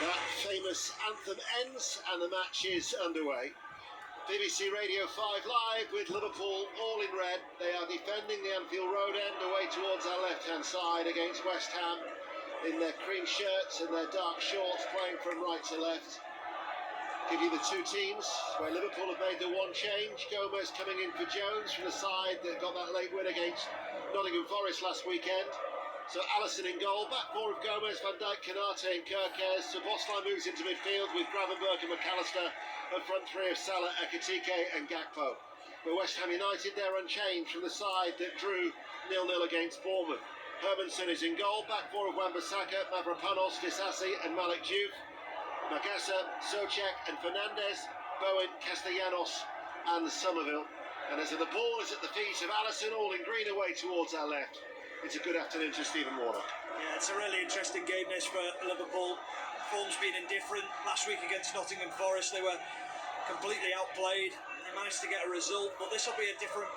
That famous anthem ends and the match is underway. BBC Radio 5 Live with Liverpool all in red. They are defending the Anfield Road end away towards our left-hand side against West Ham in their cream shirts and their dark shorts, playing from right to left. Give you the two teams where Liverpool have made the one change. Gomez coming in for Jones from the side that got that late win against Nottingham Forest last weekend. So Alisson in goal, back four of Gomez, Van Dijk, Konate and Kerkez. Szoboszlai moves into midfield with Gravenberch and McAllister, and front three of Salah, Ekitike and Gakpo. But West Ham United, they're unchanged from the side that drew 0-0 against Bournemouth. Hermansen is in goal, back four of Wan-Bissaka, Mavropanos, Disasi and Malik Diouf. Magassa, Souček and Fernandes, Bowen, Castellanos and Somerville. And as the ball is at the feet of Alisson, all in green away towards our left. It's a good afternoon to Stephen Warnock. Yeah, it's a really interesting game this for Liverpool. Form's been indifferent. Last week against Nottingham Forest, they were completely outplayed. They managed to get a result, but this will be a different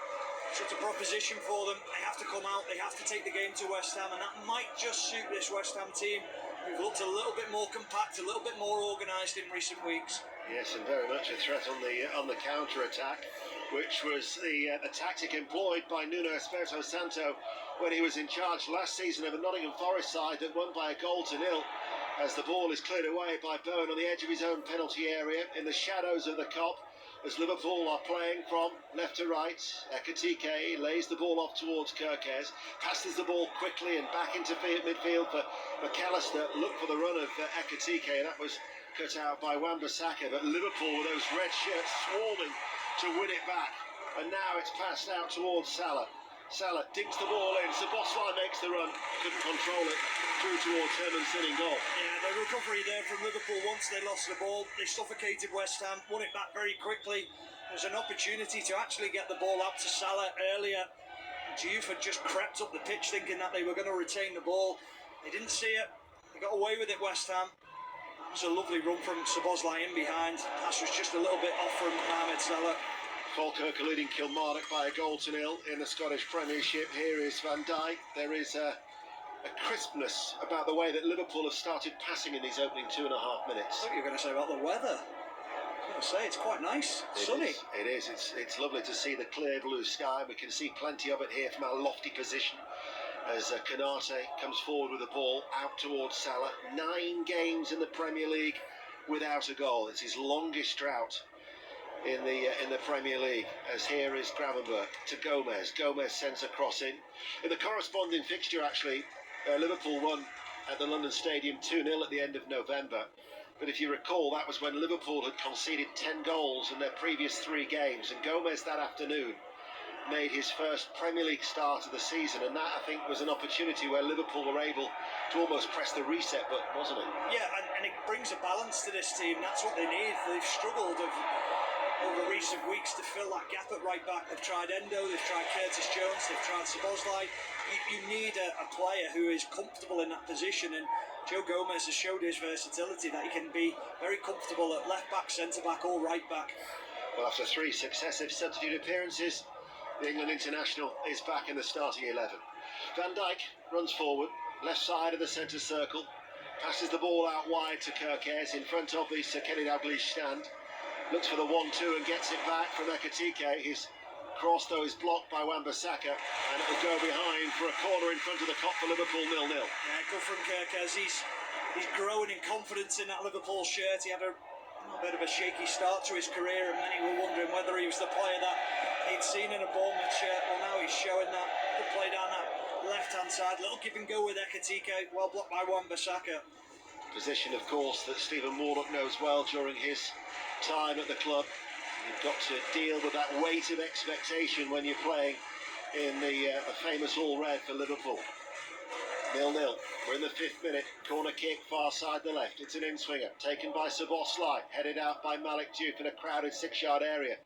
sort of proposition for them. They have to come out, they have to take the game to West Ham, and that might just suit this West Ham team, who've looked a little bit more compact, a little bit more organised in recent weeks. Yes, and very much a threat on the counter-attack, which was the tactic employed by Nuno Espirito Santo when he was in charge last season of a Nottingham Forest side that won by 1-0 as the ball is cleared away by Bowen on the edge of his own penalty area in the shadows of the Kop, as Liverpool are playing from left to right. Ekitike lays the ball off towards Kerkez, passes the ball quickly and back into midfield for McAllister. Look for the run of Ekitike, and that was cut out by Wan-Bissaka, but Liverpool with those red shirts swarming to win it back, and now it's passed out towards Salah. Salah dinks the ball in, Szoboszlai makes the run, couldn't control it, through towards Hermansen in goal. Yeah, the recovery there from Liverpool once they lost the ball, they suffocated West Ham, won it back very quickly. There was an opportunity to actually get the ball out to Salah earlier. Diouf had just crept up the pitch thinking that they were going to retain the ball. They didn't see it, they got away with it, West Ham. That was a lovely run from Szoboszlai in behind. Pass was just a little bit off from Mohamed Salah. Falkirk are leading Kilmarnock by 1-0 in the Scottish Premiership. Here is Van Dijk. There is a crispness about the way that Liverpool have started passing in these opening 2.5 minutes. I thought you were going to say about the weather. I was going to say, it's quite nice, sunny. It is. It's lovely to see the clear blue sky. We can see plenty of it here from our lofty position as Konate comes forward with the ball out towards Salah. 9 games in the Premier League without a goal. It's his longest drought in the Premier League, as here is Gravenberch to Gomez. Gomez sends a cross in. In the corresponding fixture, actually, Liverpool won at the London Stadium 2-0 at the end of November. But if you recall, that was when Liverpool had conceded 10 goals in their previous 3 games, and Gomez that afternoon made his first Premier League start of the season, and that, I think, was an opportunity where Liverpool were able to almost press the reset button, wasn't it? Yeah, and it brings a balance to this team. That's what they need. They've struggled over recent weeks to fill that gap at right back. They've tried Endo, they've tried Curtis Jones, they've tried Szoboszlai. You need a player who is comfortable in that position, and Joe Gomez has showed his versatility, that he can be very comfortable at left back, centre back or right back. Well, after 3 successive substitute appearances, the England international is back in the starting 11. Van Dijk runs forward, left side of the centre circle, passes the ball out wide to Kerkez in front of the Sir Kenny Dalglish stand. Looks for the 1-2 and gets it back from Ekitike. His cross, though, is blocked by Wan-Bissaka, and it will go behind for a corner in front of the Kop for Liverpool 0-0. Yeah, good from Kerkez. He's growing in confidence in that Liverpool shirt. He had a bit of a shaky start to his career, and many were wondering whether he was the player that he'd seen in a Bournemouth shirt. Well, now he's showing that. Good play down that left-hand side. Little give and go with Ekitike. Well blocked by Wan-Bissaka. Position, of course, that Stephen Warnock knows well during his time at the club. You've got to deal with that weight of expectation when you're playing in the famous all red for Liverpool. 0-0. We're in the 5th minute. Corner kick, far side the left. It's an in-swinger taken by Szoboszlai, headed out by Malik Diouf in a crowded 6-yard area.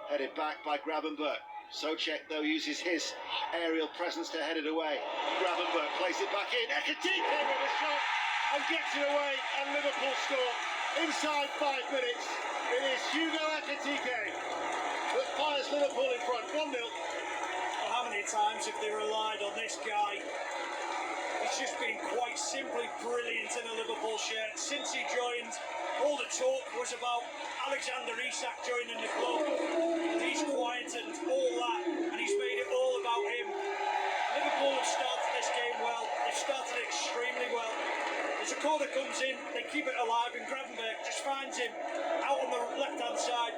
Headed back by Gravenberch. Souček, though, uses his aerial presence to head it away. Gravenberch plays it back in. Ekitike with a shot and gets it away, and Liverpool score inside 5 minutes. It is Hugo Ekitike that fires Liverpool in front, 1-0. Well, how many times have they relied on this guy? He's just been quite simply brilliant in a Liverpool shirt. Since he joined, all the talk was about Alexander Isak joining the club. He's quietened all that, and he's made it all about him. Liverpool have started this game well. They've started it extremely well. As the corner comes in, they keep it alive, and Gravenberg just finds him out on the left-hand side.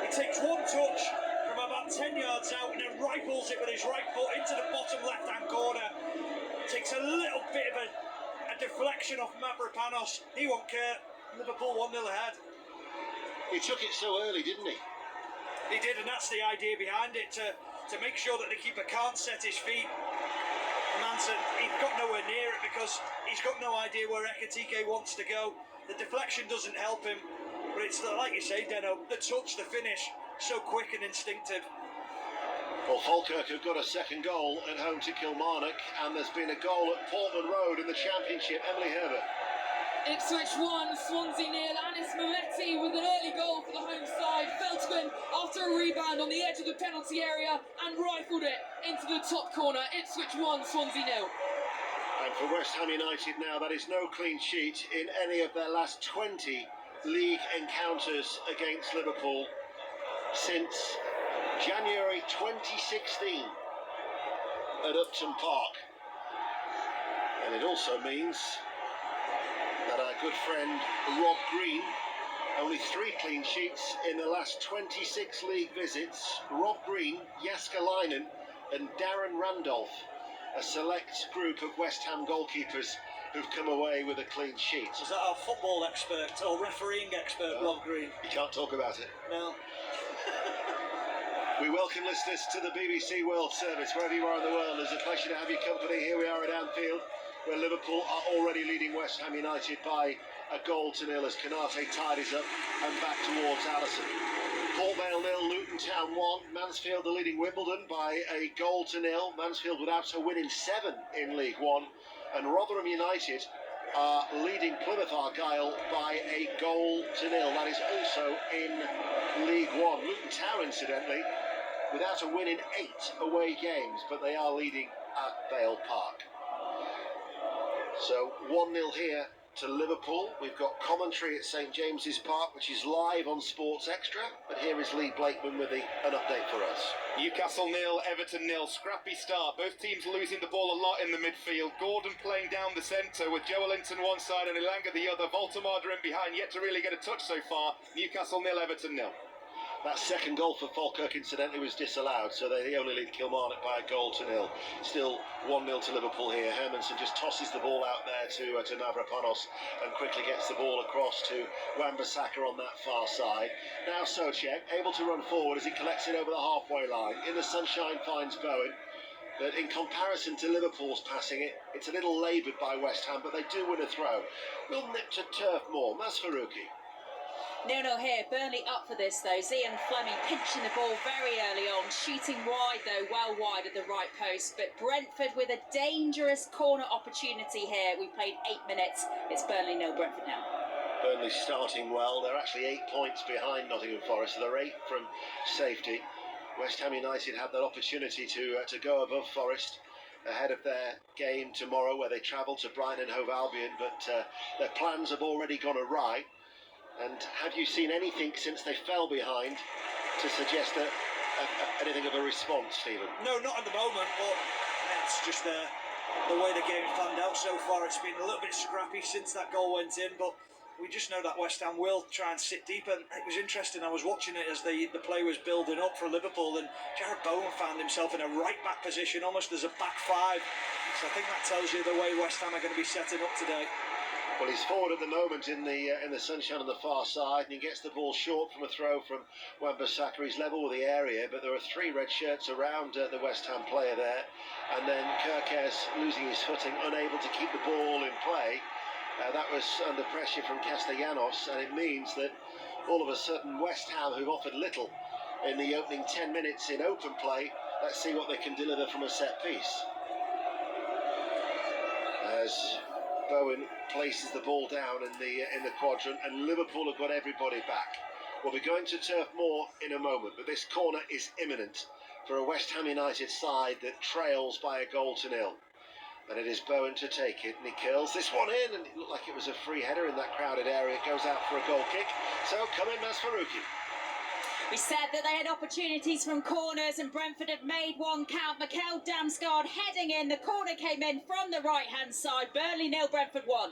He takes one touch from about 10 yards out and then rifles it with his right foot into the bottom left-hand corner. Takes a little bit of a deflection off Mavropanos. He won't care. Liverpool 1-0 ahead. He took it so early, didn't he? He did, and that's the idea behind it, to make sure that the keeper can't set his feet. Manson, he got nowhere near it because he's got no idea where Ekitike wants to go. The deflection doesn't help him, but it's like you say, Deno, the touch, the finish, so quick and instinctive. Well, Falkirk have got a second goal at home to Kilmarnock, and there's been a goal at Portman Road in the Championship. Emily Herbert. Ipswich 1, Swansea 0. Anis Moretti with an early goal for the home side. Veltman after a rebound on the edge of the penalty area and rifled it into the top corner. Ipswich 1, Swansea 0. And for West Ham United now, that is no clean sheet in any of their last 20 league encounters against Liverpool since January 2016 at Upton Park. And it also means that our good friend Rob Green, only 3 clean sheets in the last 26 league visits. Rob Green, Jaskalainen and Darren Randolph, a select group of West Ham goalkeepers who've come away with a clean sheet. Is that our football expert or refereeing expert, Rob Green? You can't talk about it. No. We welcome listeners to the BBC World Service, wherever you are in the world. It's a pleasure to have your company. Here we are at Anfield, where Liverpool are already leading West Ham United by a goal to nil as Konate tidies up and back towards Alisson. Port Vale 0, Luton Town 1. Mansfield are leading Wimbledon by a goal to nil. Mansfield without a win in 7 in League One. And Rotherham United are leading Plymouth Argyle by a goal to nil. That is also in League One. Luton Town, incidentally, without a win in 8 away games, but they are leading at Vale Park. So 1-0 here to Liverpool. We've got commentary at St James's Park, which is live on Sports Extra. But here is Lee Blakeman with an update for us. Newcastle 0, Everton 0. Scrappy start. Both teams losing the ball a lot in the midfield. Gordon playing down the centre with Joelinton one side and Elanga the other. Voltemada in behind, yet to really get a touch so far. Newcastle 0, Everton 0. That second goal for Falkirk, incidentally, was disallowed, so they only lead Kilmarnock by a goal to nil. Still 1-0 to Liverpool here. Hermansen just tosses the ball out there to Mavropanos and quickly gets the ball across to Wan-Bissaka on that far side. Now Souček able to run forward as he collects it over the halfway line. In the sunshine finds Bowen. But in comparison to Liverpool's passing, it's a little laboured by West Ham, but they do win a throw. Will nip to turf more. Masfarouki. No here. Burnley up for this though. Zian Fleming pinching the ball very early on, shooting wide though, well wide at the right post. But Brentford with a dangerous corner opportunity here. We played 8 minutes. It's Burnley 0, Brentford now. Burnley starting well. They're actually 8 points behind Nottingham Forest, so they're 8 from safety. West Ham United had that opportunity to go above Forest ahead of their game tomorrow, where they travel to Brighton and Hove Albion, but their plans have already gone awry. And have you seen anything since they fell behind to suggest anything of a response, Stephen? No, not at the moment, but it's just the way the game's panned out so far. It's been a little bit scrappy since that goal went in, but we just know that West Ham will try and sit deep. And it was interesting, I was watching it as the play was building up for Liverpool, and Jared Bowen found himself in a right-back position, almost as a back five. So I think that tells you the way West Ham are going to be setting up today. Well, he's forward at the moment in the sunshine on the far side, and he gets the ball short from a throw from Wan-Bissaka. He's level with the area, but there are 3 red shirts around the West Ham player there. And then Kerkez losing his footing, unable to keep the ball in play. That was under pressure from Castellanos, and it means that all of a sudden West Ham, who've offered little in the opening 10 minutes in open play, let's see what they can deliver from a set piece. As Bowen places the ball down in the quadrant, and Liverpool have got everybody back. We'll be going to Turf Moor in a moment, but this corner is imminent for a West Ham United side that trails by a goal to nil. And it is Bowen to take it, and he curls this one in, and it looked like it was a free header in that crowded area. It goes out for a goal kick. So come in, Masfaruki. We said that they had opportunities from corners and Brentford have made one count. Mikel Damsgaard heading in. The corner came in from the right-hand side. Burnley 0, Brentford 1.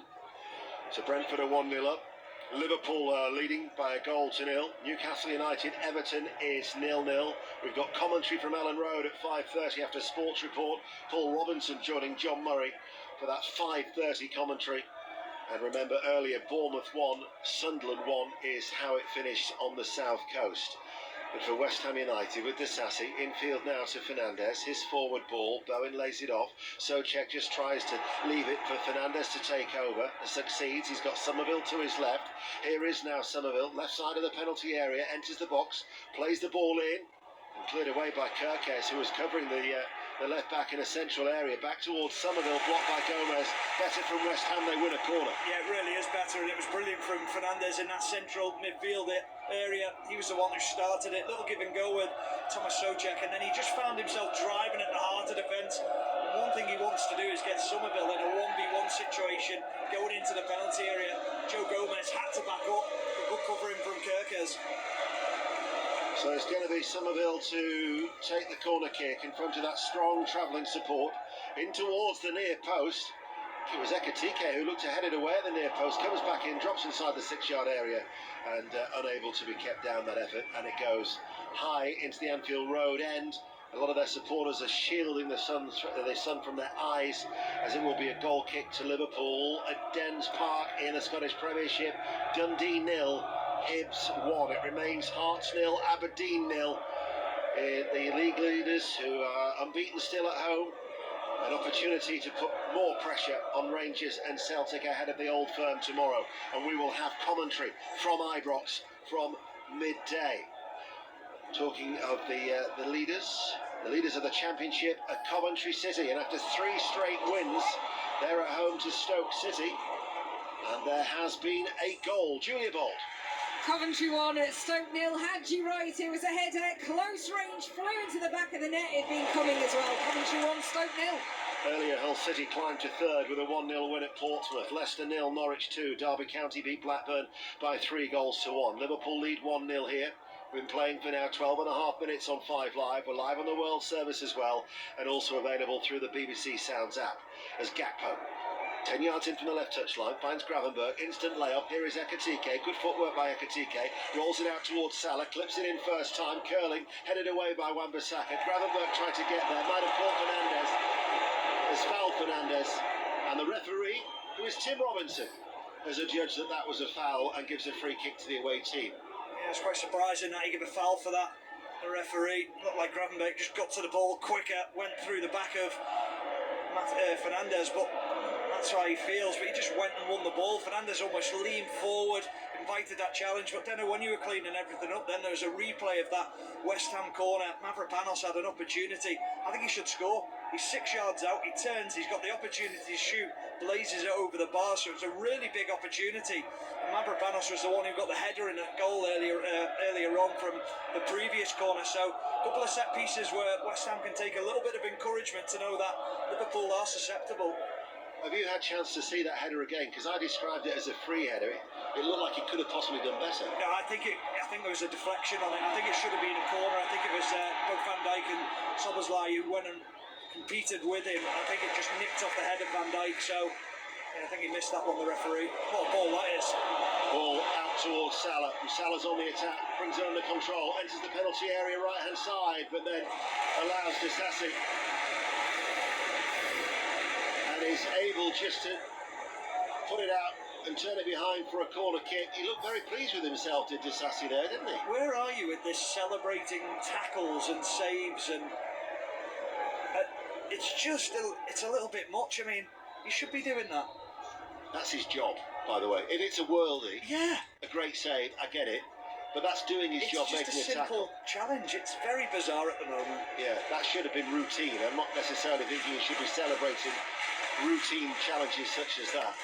So Brentford are 1-0 up. Liverpool are leading by 1-0. Newcastle United, Everton is 0-0. We've got commentary from Ellen Road at 5:30 after Sports Report. Paul Robinson joining John Murray for that 5:30 commentary. And remember earlier, Bournemouth 1, Sunderland 1 is how it finished on the south coast. But for West Ham United, with Disasi, infield now to Fernandes, his forward ball, Bowen lays it off, Souček just tries to leave it for Fernandes to take over, succeeds, he's got Somerville to his left, here is now Somerville, left side of the penalty area, enters the box, plays the ball in, and cleared away by Kirkes, who was covering the left back in a central area, back towards Somerville, blocked by Gomez, better from West Ham, they win a corner. Yeah, it really is better, and it was brilliant from Fernandes in that central midfield area. He was the one who started it, little give and go with Thomas Souček, and then he just found himself driving at the heart of defence. And one thing he wants to do is get Somerville in a 1v1 situation, going into the penalty area. Joe Gomez had to back up, the good covering from Kirkes. So it's going to be Somerville to take the corner kick in front of that strong travelling support in towards the near post. It was Ekatike who looked to head it away at the near post, comes back in, drops inside the 6-yard area and unable to be kept down that effort, and it goes high into the Anfield Road end. A lot of their supporters are shielding the sun from their eyes, as it will be a goal kick to Liverpool at Dens Park in the Scottish Premiership. Dundee 0, Hibs 1. It remains Hearts 0, Aberdeen 0. The league leaders, who are unbeaten still at home, an opportunity to put more pressure on Rangers and Celtic ahead of the Old Firm tomorrow. And we will have commentary from Ibrox from midday. Talking of the leaders of the Championship are Coventry City, and after 3 straight wins, they're at home to Stoke City, and there has been a goal. Julia Bolt. Coventry 1 at Stoke 0. Hadji Wright, it was a header, close range, flew into the back of the net. It'd been coming as well. Coventry 1, Stoke 0. Earlier, Hull City climbed to third with a 1-0 win at Portsmouth. Leicester 0, Norwich 2. Derby County beat Blackburn by 3-1. Liverpool lead 1-0 here. We've been playing for now 12.5 minutes on 5 Live. We're live on the World Service as well, and also available through the BBC Sounds app. As Gakpo, 10 yards in from the left touchline, finds Gravenberg, instant layoff. Here is Ekatike, good footwork by Ekatike, rolls it out towards Salah, clips it in first time, curling, headed away by Wan-Bissaka. Gravenberg tried to get there, might have caught Fernandes, has fouled Fernandes, and the referee, who is Tim Robinson, has adjudged that was a foul and gives a free kick to the away team. Yeah, it's quite surprising that he gave a foul for that. The referee looked like Gravenberg just got to the ball quicker, went through the back of Fernandes, but that's how he feels. But he just went and won the ball. Fernandes almost leaned forward, invited that challenge, but then when you were cleaning everything up, then there was a replay of that West Ham corner. Mavropanos had an opportunity. I think he should score. He's 6 yards out, he turns, he's got the opportunity to shoot, blazes it over the bar, so it's a really big opportunity. And Mavropanos was the one who got the header in that goal earlier on from the previous corner. So a couple of set pieces where West Ham can take a little bit of encouragement to know that Liverpool are susceptible. Have you had a chance to see that header again? Because I described it as a free header. It looked like he could have possibly done better. No, I think there was a deflection on it. I think it should have been a corner. I think it was both Van Dijk and Szoboszlai who went and competed with him. I think it just nicked off the head of Van Dijk. So yeah, I think he missed that one, the referee. What a ball that is. Ball out towards Salah. Salah's on the attack, brings it under control, enters the penalty area right-hand side, but then allows Disasi. And is able just to put it out and turn it behind for a corner kick. He looked very pleased with himself, did Disasi there, didn't he? Where are you with this celebrating tackles and saves? And it's a little bit much. I mean, he should be doing that. That's his job, by the way. If it's a worldie, yeah, a great save, I get it. But that's doing his job, making a tackle. It's just a simple challenge. It's very bizarre at the moment. Yeah, that should have been routine. I'm not necessarily thinking he should be celebrating routine challenges such as that.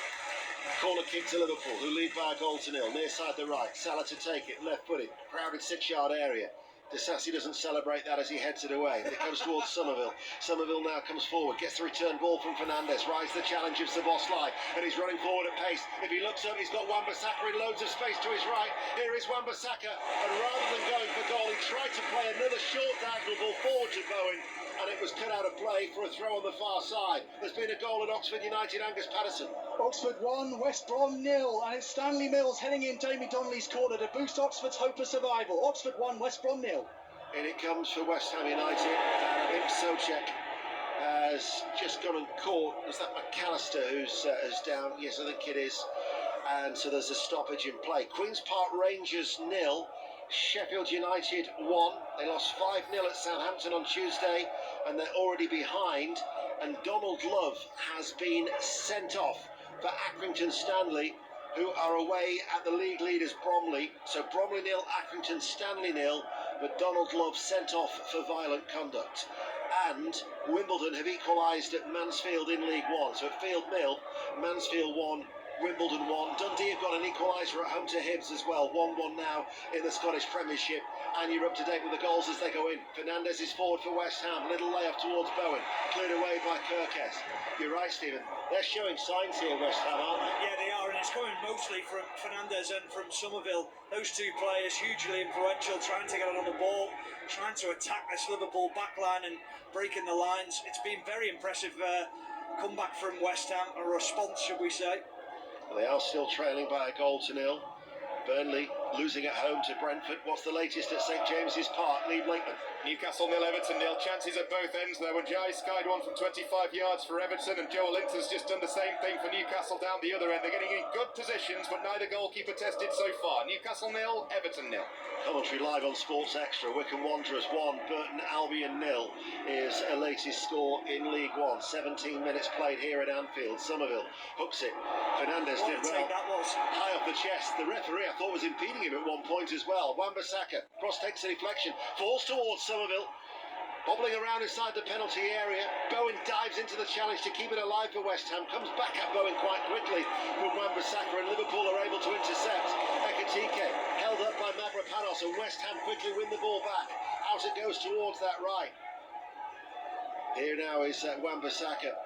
Corner kick to Liverpool, who lead by 1-0. Near side the right, Salah to take it, left-footed, crowded 6-yard area. Disassi doesn't celebrate that as he heads it away. It goes towards Somerville. Somerville now comes forward, gets the return ball from Fernandez, rides the challenge of Szoboszlai, and he's running forward at pace. If he looks up, he's got Wan-Bissaka in loads of space to his right. Here is Wan-Bissaka, and rather than going for goal, he tried to play another short diagonal ball forward to Bowen, and it was cut out of play for a throw on the far side. There's been a goal at Oxford United. Angus Patterson. Oxford 1, West Brom 0, and it's Stanley Mills heading in Jamie Donnelly's corner to boost Oxford's hope of survival. Oxford 1, West Brom 0. In it comes for West Ham United, and I think Souček has just gone and caught. Is that McAllister who's down? Yes, I think it is. And so there's a stoppage in play. Queen's Park Rangers 0, Sheffield United 1. They lost 5-0 at Southampton on Tuesday, and they're already behind. And Donald Love has been sent off for Accrington Stanley, who are away at the league leaders Bromley. So Bromley 0, Accrington Stanley 0, but Donald Love sent off for violent conduct. And Wimbledon have equalised at Mansfield in League One. So at Field Mill, Mansfield 1, Wimbledon 1. Dundee have got an equaliser at home to Hibs as well. 1-1 now in the Scottish Premiership. And you're up to date with the goals as they go in. Fernandez is forward for West Ham. Little layoff towards Bowen. Cleared away by Kirkes. You're right, Stephen. They're showing signs here, West Ham, aren't they? Yeah, they are, and it's coming mostly from Fernandez and from Somerville. Those two players hugely influential, trying to get it on the ball, trying to attack this Liverpool backline and breaking the lines. It's been very impressive comeback from West Ham, a response, should we say. They are still trailing by a goal to nil. Burnley losing at home to Brentford. What's the latest at St James's Park? Lee Blakeman. Newcastle 0, Everton 0. Chances at both ends there. When Jai skied one from 25 yards for Everton, and Joel Linton's just done the same thing for Newcastle down the other end. They're getting in good positions, but neither goalkeeper tested so far. Newcastle 0, Everton 0. Commentary live on Sports Extra. Wycombe Wanderers 1, Burton Albion 0 is a latest score in League One. 17 minutes played here at Anfield. Somerville hooks it. Fernandez did well. That was High off the chest. The referee, I thought, was impeding him at one point as well. Wan-Bissaka cross takes a deflection, falls towards Somerville. Bobbling around inside the penalty area. Bowen dives into the challenge to keep it alive for West Ham. Comes back at Bowen quite quickly from Wan-Bissaka, and Liverpool are able to intercept. Ekitike held up by Mavropanos, and West Ham quickly win the ball back. Out it goes towards that right. Here now is Wan-Bissaka.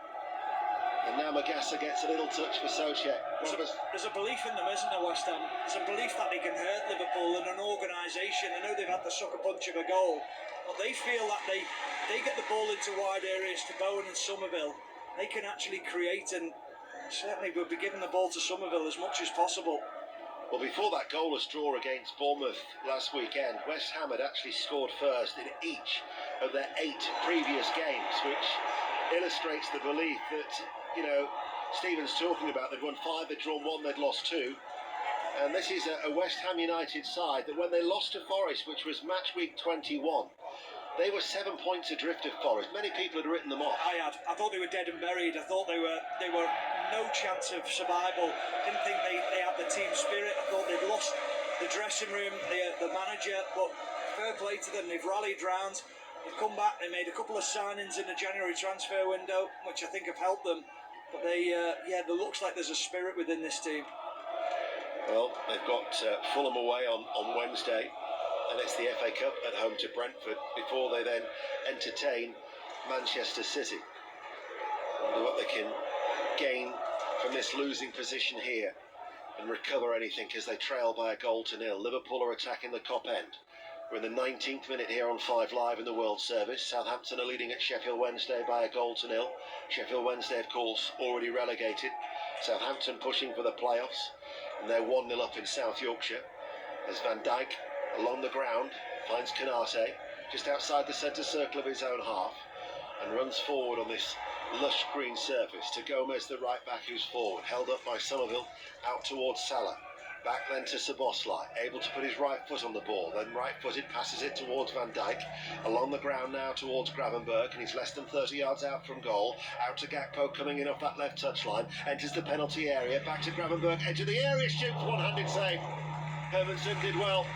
And now Magassa gets a little touch for Souček. There's a belief in them, isn't there, West Ham? There's a belief that they can hurt Liverpool and an organisation. I know they've had the sucker punch of a goal, but they feel that they get the ball into wide areas to Bowen and Somerville. They can actually create, and certainly will be giving the ball to Somerville as much as possible. Well, before that goalless draw against Bournemouth last weekend, West Ham had actually scored first in each of their 8 previous games, which illustrates the belief that, you know, Stephen's talking about. They'd won 5, they'd drawn 1, they'd lost 2. And this is a West Ham United side that when they lost to Forest, which was match week 21, they were 7 points adrift of Forest. Many people had written them off. I thought they were dead and buried. I thought they were no chance of survival. Didn't think they had the team spirit. I thought they'd lost the dressing room, the manager, but fair play to them. They've rallied round. They've come back. They made a couple of signings in the January transfer window, which I think have helped them. But there looks like there's a spirit within this team. Well, they've got Fulham away on Wednesday, and it's the FA Cup at home to Brentford before they then entertain Manchester City. Wonder what they can gain from this losing position here and recover anything as they trail by a goal to nil. Liverpool are attacking the Kop end. We're in the 19th minute here on 5 Live in the World Service. Southampton are leading at Sheffield Wednesday by a goal to nil. Sheffield Wednesday, of course, already relegated. Southampton pushing for the playoffs, and they're 1-0 up in South Yorkshire as Van Dijk along the ground finds Canate just outside the centre circle of his own half and runs forward on this lush green surface to Gomez, the right back, who's forward, held up by Somerville out towards Salah. Back then to Szoboszlai, able to put his right foot on the ball, then right-footed passes it towards Van Dijk, along the ground now towards Gravenberg, and he's less than 30 yards out from goal, out to Gakpo coming in off that left touchline, enters the penalty area, back to Gravenberg, edge of the area, shoots, one-handed save. Hermansen did well,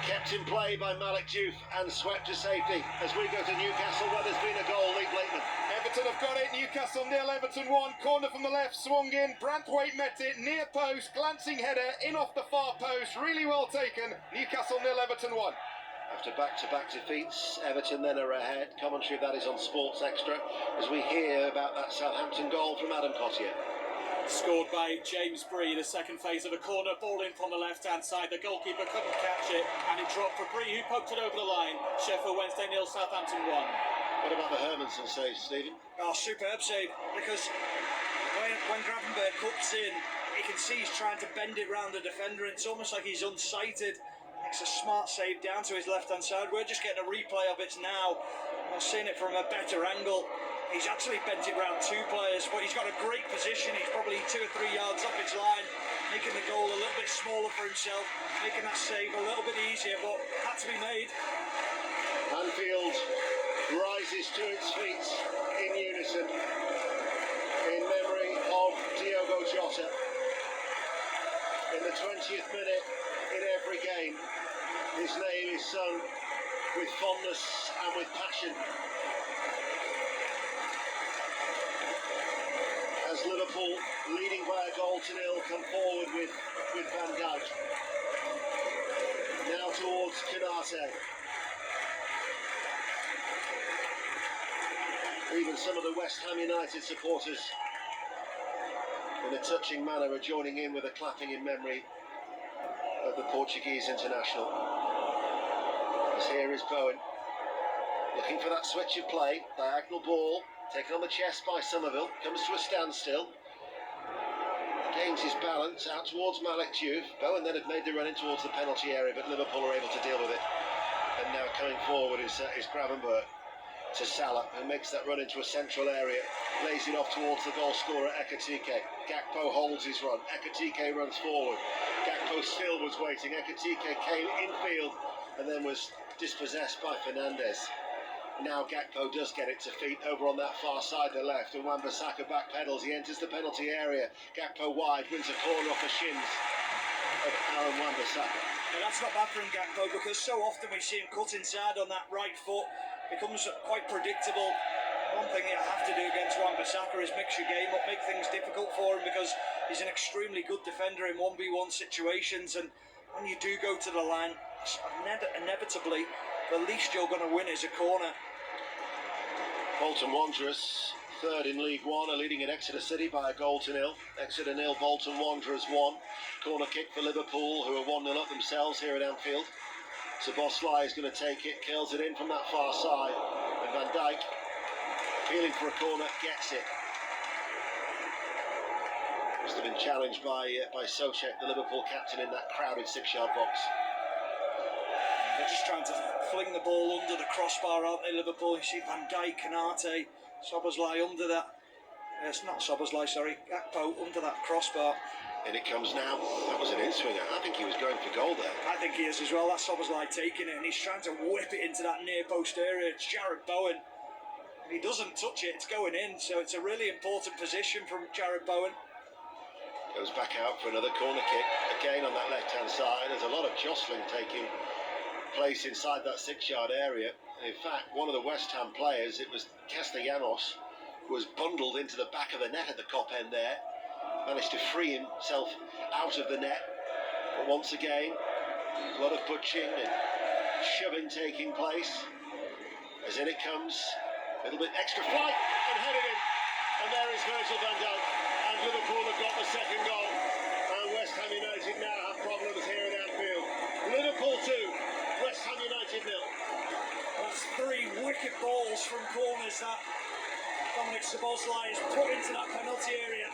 kept in play by Malik Diouf and swept to safety as we go to Newcastle where there's been a goal. Lee Blakeman. Everton have got it. Newcastle 0, Everton 1. Corner from the left, swung in. Branthwaite met it. Near post, glancing header in off the far post. Really well taken. Newcastle 0, Everton 1. After back-to-back defeats, Everton then are ahead. Commentary of that is on Sports Extra as we hear about that Southampton goal from Adam Cottier. Scored by James Bree, the second phase of a corner, ball in from the left-hand side. The goalkeeper couldn't catch it, and it dropped for Bree, who poked it over the line. Sheffield Wednesday 0, Southampton 1. What about the Hermansen save, Stephen? Oh, superb save, because when Gravenberg cuts in, you can see he's trying to bend it round the defender. It's almost like he's unsighted. Makes a smart save down to his left-hand side. We're just getting a replay of it now. I'm seeing it from a better angle. He's actually bent it round two players, but he's got a great position. He's probably 2 or 3 yards off his line, making the goal a little bit smaller for himself, making that save a little bit easier, but had to be made. Anfield rises to its feet in unison in memory of Diogo Jota. In the 20th minute in every game, his name is sung with fondness and with passion. As Liverpool, leading by a goal to 0, come forward with Van Dijk. Now towards Canate. Even some of the West Ham United supporters, in a touching manner, are joining in with a clapping in memory of the Portuguese international. As here is Bowen, looking for that switch of play, diagonal ball. Taken on the chest by Somerville, comes to a standstill, gains his balance out towards Malik Diouf. Bowen then had made the run in towards the penalty area, but Liverpool are able to deal with it. And now coming forward is Gravenberg to Salah, who makes that run into a central area, lays it off towards the goal scorer Ekitike. Gakpo holds his run, Ekitike runs forward. Gakpo still was waiting, Ekitike came infield and then was dispossessed by Fernandes. Now Gakpo does get it to feet over on that far side, the left, and Wan-Bissaka backpedals. He enters the penalty area. Gakpo wide, wins a corner off the shins of Aaron Wan-Bissaka. Now that's not bad for him, Gakpo, because so often we see him cut inside on that right foot. Becomes quite predictable. One thing you have to do against Wan-Bissaka is mix your game up, make things difficult for him, because he's an extremely good defender in 1v1 situations, and when you do go to the line, inevitably, the least you're going to win is a corner. Bolton Wanderers, third in League One, are leading at Exeter City by a goal to 0. Exeter 0, Bolton Wanderers 1. Corner kick for Liverpool, who are 1-0 up themselves here at Anfield. Szoboszlai is going to take it, curls it in from that far side, and Van Dijk, appealing for a corner, gets it. Must have been challenged by Souček, the Liverpool captain, in that crowded 6-yard box. They're just trying to fling the ball under the crossbar, aren't they, Liverpool? You see Van Dijk, Canate, Szoboszlai under that. It's not Szoboszlai, sorry, Gakpo under that crossbar. And it comes now. That was an in-swinger. I think he was going for goal there. I think he is as well. That's Szoboszlai taking it, and he's trying to whip it into that near post area. It's Jared Bowen. If he doesn't touch it, it's going in. So it's a really important position from Jared Bowen. Goes back out for another corner kick. Again on that left-hand side. There's a lot of jostling taking place inside that 6-yard area. And in fact, one of the West Ham players, it was Castellanos, was bundled into the back of the net at the cop end there. Managed to free himself out of the net. But once again, a lot of butching and shoving taking place. As in it comes, a little bit extra flight and headed in. And there is Virgil van Dijk. And Liverpool have got the second goal. And West Ham United now have problems here at Anfield. Liverpool 2, West Ham United 0. That's 3 wicked balls from corners that Dominic Szoboszlai has put into that penalty area.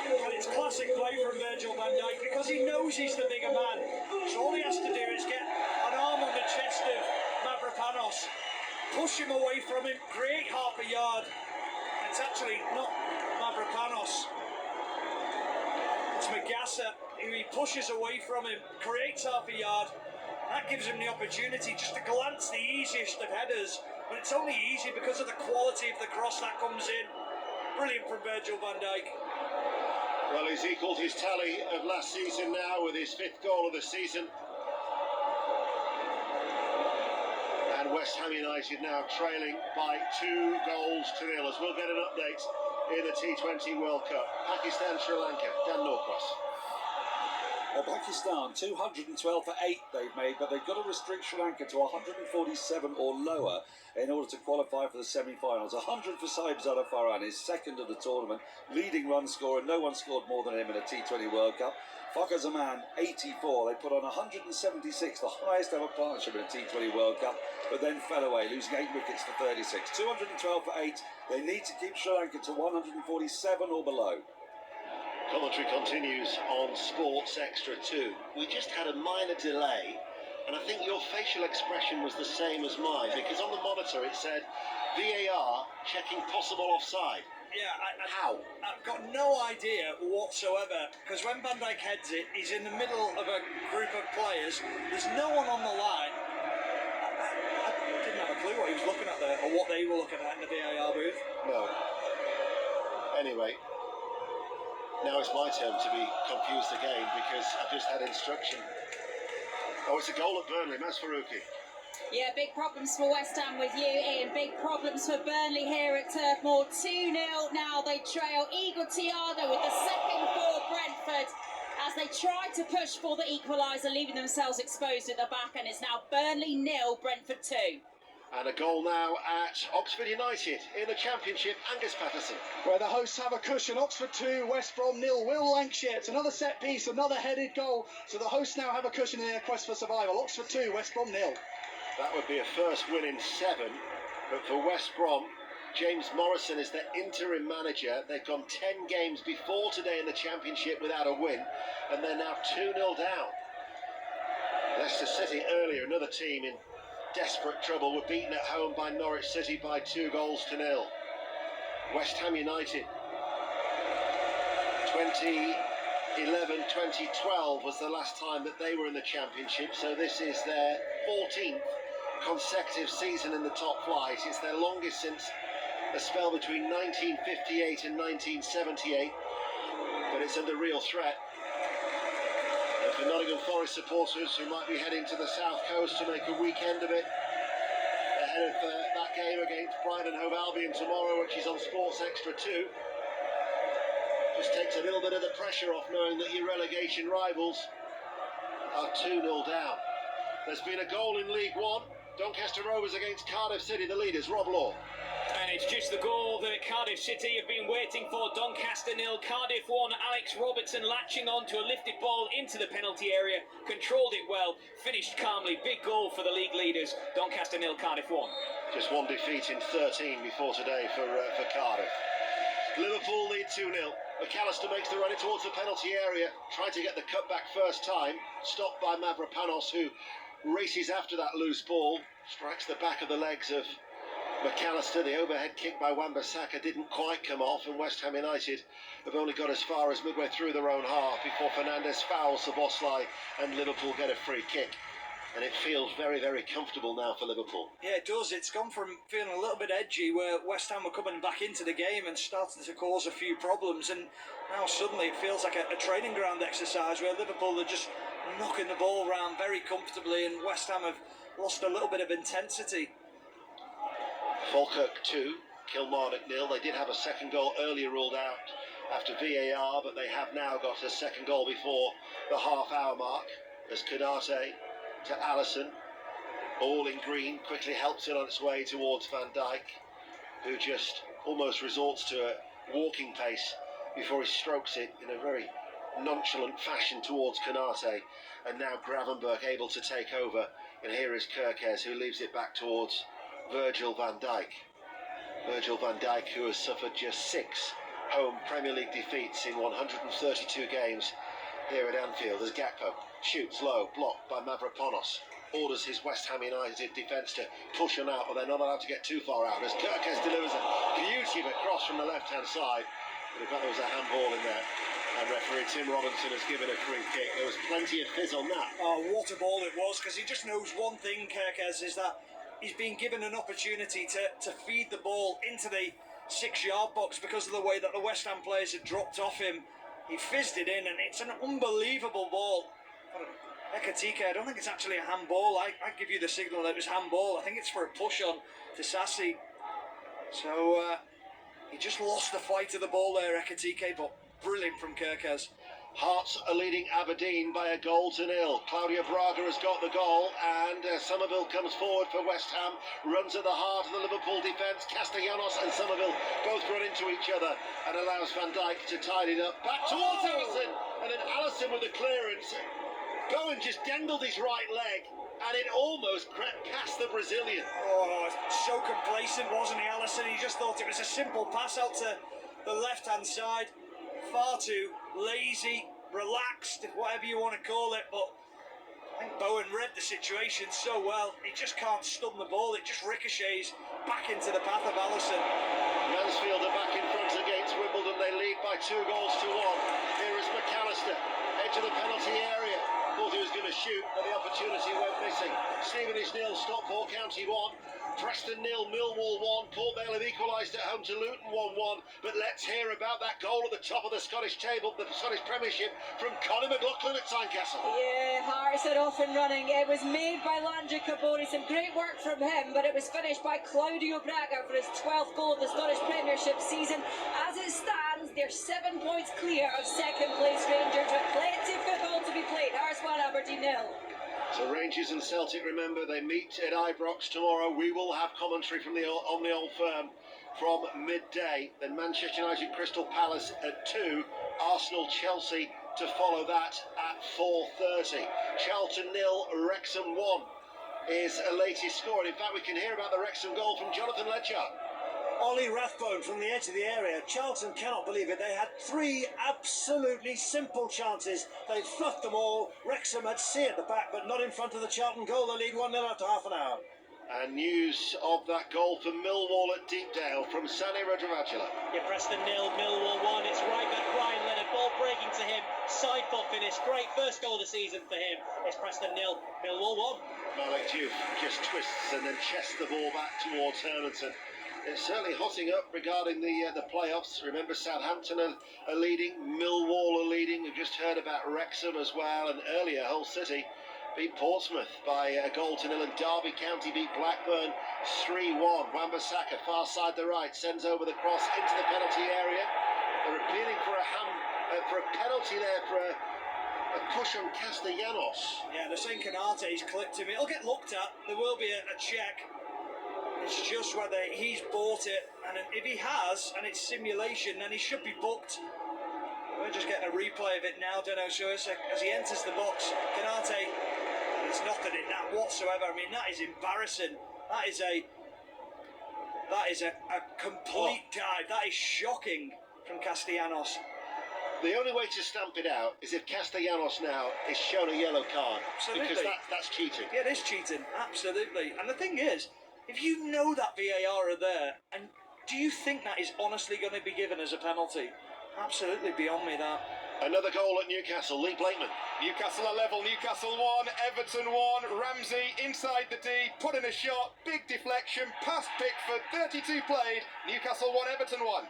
And it's classic play from Virgil van Dijk, because he knows he's the bigger man. So all he has to do is get an arm on the chest of Mavropanos, push him away from him, create half a yard. It's actually not Mavropanos, it's Magassa, who he pushes away from him, creates half a yard. That gives him the opportunity just to glance the easiest of headers, but it's only easy because of the quality of the cross that comes in. Brilliant from Virgil van Dijk. Well, he's equalled his tally of last season now with his 5th goal of the season. And West Ham United now trailing by 2 goals to 0, as we'll get an update in the T20 World Cup. Pakistan, Sri Lanka, Dan Norcross. Pakistan, 212 for 8 they've made, but they've got to restrict Sri Lanka to 147 or lower in order to qualify for the semi-finals. 100 for Saib Zarafaran, his second of the tournament, leading run scorer. No one scored more than him in a T20 World Cup. Fakhar Zaman, 84. They put on 176, the highest ever partnership in a T20 World Cup, but then fell away, losing 8 wickets for 36. 212 for 8. They need to keep Sri Lanka to 147 or below. Commentary continues on Sports Extra 2. We just had a minor delay, and I think your facial expression was the same as mine, because on the monitor it said VAR checking possible offside. Yeah, How? I've got no idea whatsoever, because when Van Dijk heads it, he's in the middle of a group of players. There's no one on the line. I didn't have a clue what he was looking at there, or what they were looking at in the VAR booth. No. Anyway, now it's my turn to be confused again, because I've just had instruction. Oh, it's a goal at Burnley, Mas Faruqi. Yeah, big problems for West Ham with you, Ian. Big problems for Burnley here at Turf Moor. 2-0 now. They trail. Igor Thiago with the second for Brentford as they try to push for the equaliser, leaving themselves exposed at the back. And it's now Burnley 0, Brentford 2. And a goal now at Oxford United in the Championship, Angus Patterson. Where the hosts have a cushion. Oxford 2, West Brom 0. Will Lancashire, it's another set piece, another headed goal. So the hosts now have a cushion in their quest for survival. Oxford 2, West Brom 0. That would be a first win in 7, but for West Brom, James Morrison is their interim manager. They've gone 10 games before today in the Championship without a win, and they're now 2-0 down. Leicester City earlier, another team in desperate trouble, were beaten at home by Norwich City by 2-0. West Ham United, 2011-2012 was the last time that they were in the Championship, so this is their 14th consecutive season in the top flight. It's their longest since a spell between 1958 and 1978, but it's under real threat. And for Nottingham Forest supporters who might be heading to the south coast to make a weekend of it, ahead of that game against Brighton Hove Albion tomorrow, which is on Sports Extra 2, just takes a little bit of the pressure off knowing that your relegation rivals are 2-0 down. There's been a goal in League One. Doncaster Rovers against Cardiff City, the leaders, Rob Law. And it's just the goal that Cardiff City have been waiting for. Doncaster 0, Cardiff 1. Alex Robertson latching on to a lifted ball into the penalty area. Controlled it well, finished calmly. Big goal for the league leaders. Doncaster 0, Cardiff 1. Just one defeat in 13 before today for Cardiff. Liverpool lead 2-0. McAllister makes the run in towards the penalty area, trying to get the cutback first time. Stopped by Mavropanos, who races after that loose ball. Strikes the back of the legs of McAllister. The overhead kick by Wan-Bissaka didn't quite come off, and West Ham United have only got as far as midway through their own half before Fernandes fouls Szoboszlai and Liverpool get a free kick. And it feels very, very comfortable now for Liverpool. Yeah, it does. It's gone from feeling a little bit edgy, where West Ham were coming back into the game and starting to cause a few problems, and now suddenly it feels like a training ground exercise where Liverpool are just knocking the ball around very comfortably, and West Ham have lost a little bit of intensity. Falkirk 2, Kilmarnock 0. They did have a second goal earlier ruled out after VAR, but they have now got a second goal before the half-hour mark as Konate to Allison, all in green, quickly helps it on its way towards Van Dijk, who just almost resorts to a walking pace before he strokes it in a very nonchalant fashion towards Konate, and now Gravenberch able to take over, and here is Kerkez, who leaves it back towards Virgil van Dijk. Virgil van Dijk, who has suffered just 6 home Premier League defeats in 132 games here at Anfield, as Gakpo shoots low, blocked by Mavropanos, orders his West Ham United defence to push him out, but they're not allowed to get too far out, as Kerkez delivers a beauty of a cross from the left-hand side. But in fact, there was a handball in there, and referee Tim Robinson has given a free kick. There was plenty of fizz on that. Oh, what a ball it was, because he just knows one thing, Kerkez, is that he's been given an opportunity to feed the ball into the 6-yard box because of the way that the West Ham players had dropped off him. He fizzed it in, and it's an unbelievable ball. Ekatike, I don't think it's actually a handball. I give you the signal that it was handball. I think it's for a push on to Sassi. So he just lost the fight of the ball there, Ekatike, but brilliant from Kerkez. Hearts are leading Aberdeen by 1-0. Claudia Braga has got the goal, and Somerville comes forward for West Ham, runs at the heart of the Liverpool defence. Castellanos and Somerville both run into each other and allows Van Dijk to tide it up. Back towards Allison, and then Allison with the clearance. Bowen just dangled his right leg, and it almost crept past the Brazilian. Oh, so complacent, wasn't he, Allison? He just thought it was a simple pass out to the left-hand side. Far too lazy, relaxed, whatever you want to call it, but I think Bowen read the situation so well. He just can't stun the ball, it just ricochets back into the path of Allison. Mansfield are back in front against Wimbledon. They lead by 2-1. Here is McAllister, edge of the penalty area. Thought he was going to shoot, but the opportunity went missing. Stevenage 0, Stockport County 1. Preston 0, Millwall 1. Port Vale have equalised at home to Luton 1-1. But let's hear about that goal at the top of the Scottish table, the Scottish Premiership, from Conor McLaughlin at Tynecastle. Yeah, Hearts are off and running. It was made by Landry Caboni. Some great work from him, but it was finished by Claudio Braga for his 12th goal of the Scottish Premiership season. As it stands, they're 7 points clear of second place Rangers, with plenty of football to be played. Hearts 1, Aberdeen 0. So Rangers and Celtic, remember, they meet at Ibrox tomorrow. We will have commentary from on the Old Firm from midday. Then Manchester United, Crystal Palace at 2. Arsenal, Chelsea to follow that at 4:30. Charlton 0, Wrexham 1 is a latest score. And in fact, we can hear about the Wrexham goal from Jonathan Ledger. Ollie Rathbone from the edge of the area. Charlton cannot believe it. They had 3 absolutely simple chances. They fluffed them all. Wrexham had C at the back, but not in front of the Charlton goal. They lead 1-0 after half an hour. And news of that goal for Millwall at Deepdale from Sani Radravajula. Yeah, Preston 0, Millwall 1. It's right back Ryan Leonard, ball breaking to him, side foot finish. Great first goal of the season for him. It's Preston 0, Millwall 1. Malek Diouf just twists and then chests the ball back towards Hermanson. It's certainly hotting up regarding the playoffs. Remember, Southampton are leading, Millwall are leading. We've just heard about Wrexham as well, and earlier Hull City beat Portsmouth by 1-0, and Derby County beat Blackburn 3-1. Wan-Bissaka, far side the right, sends over the cross into the penalty area. They're appealing for a penalty there for a push on Castellanos. Yeah, they're saying Canate's clipped him. It'll get looked at. There will be a check. It's just whether he's bought it, and if he has, and it's simulation, then he should be booked. We're just getting a replay of it now, don't know, so as he enters the box, Canate, there's nothing in that whatsoever. I mean, that is embarrassing. That is a complete dive. That is shocking from Castellanos. The only way to stamp it out is if Castellanos now is shown a yellow card. Absolutely. Because that's cheating. Yeah, it is cheating, absolutely. And the thing is, if you know that VAR are there, and do you think that is honestly going to be given as a penalty? Absolutely beyond me, that. Another goal at Newcastle, Lee Blakeman. Newcastle are level, Newcastle 1, Everton 1, Ramsey inside the D, put in a shot, big deflection, past Pickford, 32 played, Newcastle 1, Everton 1.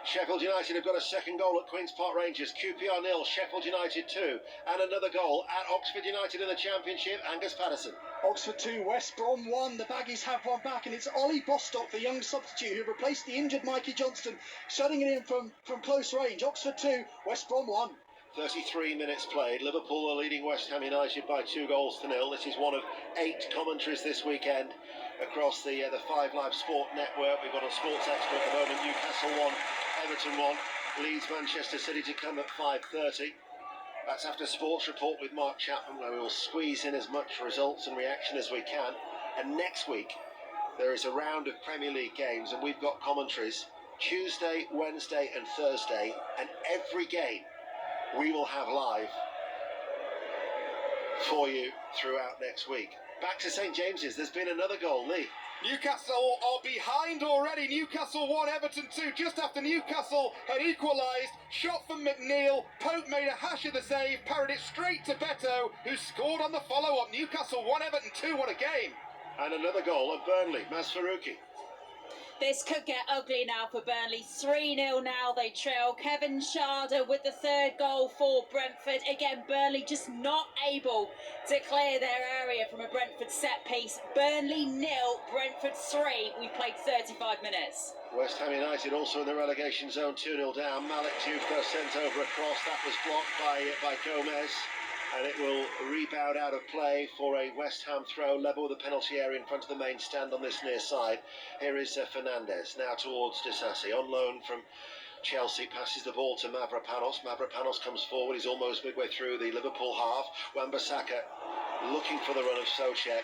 Sheffield United have got a second goal at Queen's Park Rangers, QPR 0, Sheffield United 2, and another goal at Oxford United in the Championship, Angus Patterson. Oxford 2, West Brom 1. The Baggies have one back, and it's Ollie Bostock, the young substitute, who replaced the injured Mikey Johnston, shutting it in from close range. Oxford 2, West Brom 1. 33 minutes played. Liverpool are leading West Ham United by 2-0. This is one of 8 commentaries this weekend across the 5 Live Sport Network. We've got a sports expert at the moment. Newcastle 1, Everton 1. Leeds Manchester City to come at 5:30. That's after Sports Report with Mark Chapman, where we will squeeze in as much results and reaction as we can. And next week there is a round of Premier League games, and we've got commentaries Tuesday, Wednesday and Thursday, and every game we will have live for you throughout next week. Back to St James's, there's been another goal, Lee. Newcastle are behind already. Newcastle 1, Everton 2, just after Newcastle had equalised. Shot from McNeil. Pope made a hash of the save, parried it straight to Beto, who scored on the follow-up. Newcastle 1, Everton 2, what a game. And another goal at Burnley, Masfaruki. This could get ugly now for Burnley. 3-0 now, they trail. Kevin Sharder with the third goal for Brentford. Again, Burnley just not able to clear their area from a Brentford set piece. Burnley 0, Brentford 3. We played 35 minutes. West Ham United also in the relegation zone, 2-0 down. Malik Diouf sent over a cross. That was blocked by Gomez. And it will rebound out of play for a West Ham throw, level with the penalty area in front of the main stand on this near side. Here is Fernandez, now towards Disasi, on loan from Chelsea, passes the ball to Mavropanos. Mavropanos comes forward, he's almost midway through the Liverpool half. Wan-Bissaka looking for the run of Souček.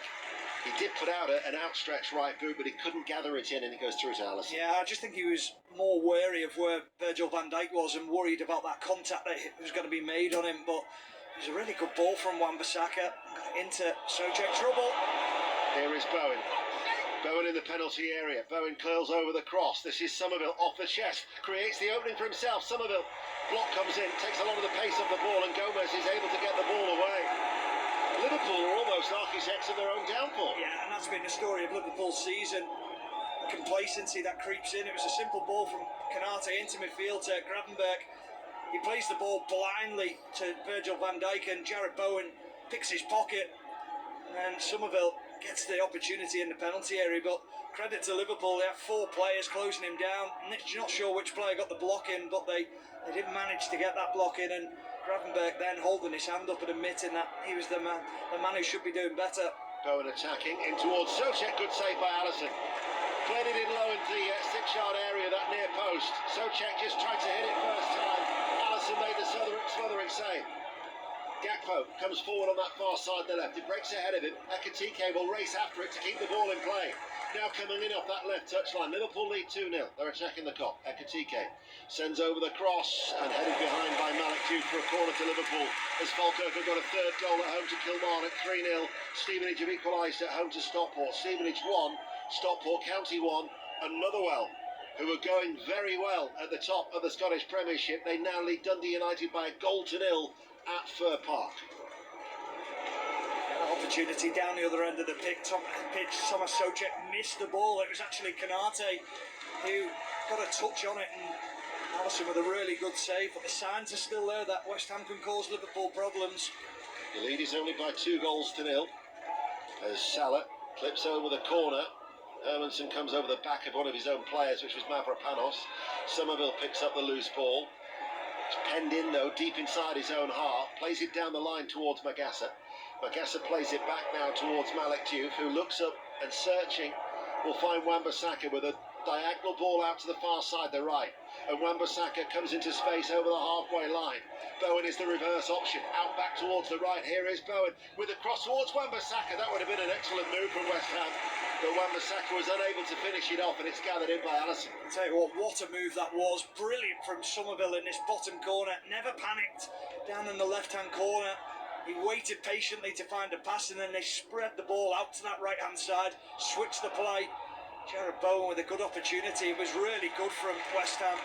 He did put out an outstretched right boot, but he couldn't gather it in, and it goes through to Alisson. Yeah, I just think he was more wary of where Virgil van Dijk was and worried about that contact that was going to be made on him, but it was a really good ball from Wan-Bissaka. Got into Souček trouble. Here is Bowen. Bowen in the penalty area. Bowen curls over the cross. This is Somerville off the chest. Creates the opening for himself. Somerville. Block comes in. Takes a lot of the pace of the ball, and Gomez is able to get the ball away. Liverpool are almost architects of their own downfall. Yeah, and that's been the story of Liverpool's season. The complacency that creeps in. It was a simple ball from Canate into midfield to Gravenberch. He plays the ball blindly to Virgil van Dijk, and Jarrod Bowen picks his pocket, and then Somerville gets the opportunity in the penalty area. But credit to Liverpool, they have 4 players closing him down. Not sure which player got the block in, but they didn't manage to get that block in, and Gravenberch then holding his hand up and admitting that he was the man who should be doing better. Bowen attacking in towards Souček. Good save by Alisson. Played it in low into the 6-yard area, that near post. Souček just tried to hit it first time. Alisson made the smothering save. Gakpo comes forward on that far side the left. It breaks ahead of him. Ekitike will race after it to keep the ball in play. Now coming in off that left touchline. Liverpool lead 2-0. They're attacking the Kop. Ekitike sends over the cross and headed behind by Malik Diouf for a corner to Liverpool. As Falkirk have got a third goal at home to Kilmarnock, 3-0. Stevenage have equalised at home to Stockport. Stevenage 1, Stockport County 1, and Motherwell, who are going very well at the top of the Scottish Premiership. They now lead Dundee United by a goal to 0 at Fir Park. An opportunity down the other end of the pitch. Thomas Souček missed the ball. It was actually Canate who got a touch on it, and Alisson with a really good save. But the signs are still there that West Ham can cause Liverpool problems. The lead is only by 2 goals to 0 as Salah clips over the corner. Hermansen comes over the back of one of his own players, which was Mavropanos. Somerville picks up the loose ball. It's penned in, though, deep inside his own half. Plays it down the line towards Magassa. Magassa plays it back now towards Malik Diouf, who looks up and searching. Will find Wan-Bissaka with a diagonal ball out to the far side, the right. And Wan-Bissaka comes into space over the halfway line. Bowen is the reverse option. Out back towards the right. Here is Bowen with a cross towards Wan-Bissaka. That would have been an excellent move from West Ham. But Wan-Bissaka was unable to finish it off, and it's gathered in by Alisson. I'll tell you what a move that was. Brilliant from Somerville in this bottom corner. Never panicked down in the left-hand corner. He waited patiently to find a pass, and then they spread the ball out to that right-hand side, switched the play. Jarrod Bowen with a good opportunity. It was really good from West Ham.